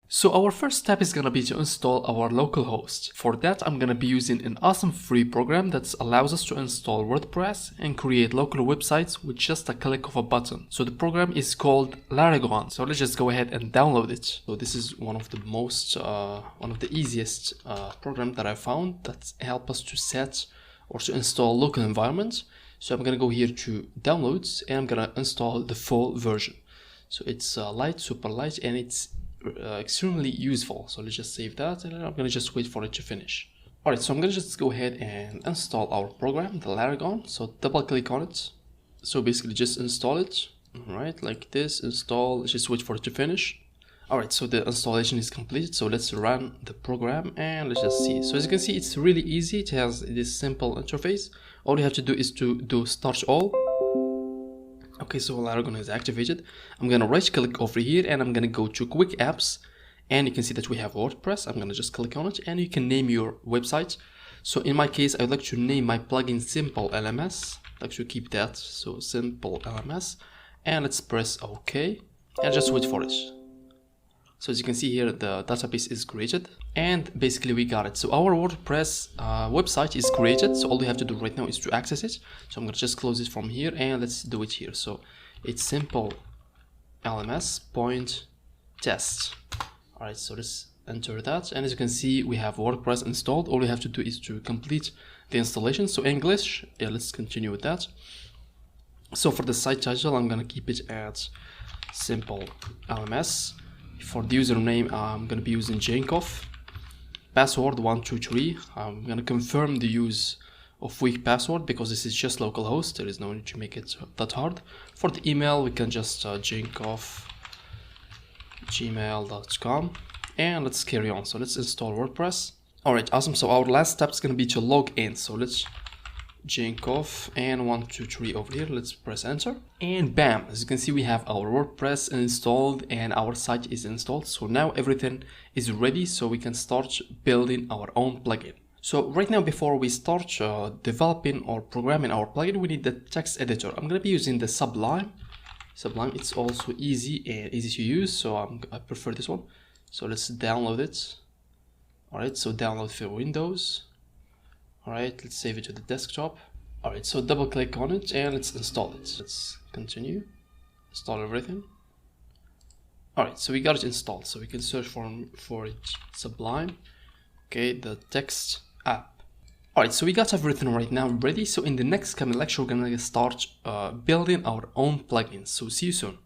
So our first step is gonna be to install our localhost. For that, I'm gonna be using an awesome free program that allows us to install WordPress and create local websites with just a click of a button. So the program is called Laragon. So let's just go ahead and download it. So this is one of the easiest program that I found that help us to set or to install local environments. So I'm gonna go here to downloads and I'm gonna install the full version. So it's light, super light, and it's extremely useful. So let's just save that and I'm gonna just wait for it to finish. Alright, so I'm gonna just go ahead and install our program, the Laragon. So double click on it. So basically just install it. Alright, like this, install, let's just wait for it to finish. Alright, so the installation is completed. So let's run the program and let's just see. So as you can see, it's really easy. It has this simple interface. All you have to do is to do start all. Okay, so Laragon is activated. I'm gonna right click over here and I'm gonna go to quick apps, and you can see that we have WordPress. I'm gonna just click on it and you can name your website. So in my case, I would like to name my plugin Simple LMS. I'd like to keep that, so Simple LMS, and let's press OK and just wait for it. So as you can see here, the database is created and basically we got it. So our WordPress website is created. So all we have to do right now is to access it. So I'm gonna just close it from here and let's do it here. So it's simple LMS point test. All right, so let's enter that. And as you can see, we have WordPress installed. All we have to do is to complete the installation. So English, yeah, let's continue with that. So for the site title, I'm gonna keep it at simple LMS. For the username, I'm going to be using Jankov. Password 123. I'm going to confirm the use of weak password because this is just localhost. There is no need to make it that hard. For the email, we can just jankov@gmail.com, and let's carry on. So let's install WordPress. Alright, awesome. So our last step is going to be to log in. So let's Jankov and 123 over here. Let's press enter and bam, as you can see, we have our WordPress installed and our site is installed. So now everything is ready, so we can start building our own plugin. So right now, before we start developing or programming our plugin, we need the text editor. I'm going to be using the Sublime. It's also easy and easy to use, so I prefer this one. So let's download it. Alright, so download for Windows. Alright, let's save it to the desktop. Alright, so double click on it and let's install it. Let's continue. Install everything. Alright, so we got it installed. So we can search for it, Sublime. Okay, the text app. Alright, so we got everything right now ready. So in the next coming lecture, we're gonna start building our own plugins. So see you soon.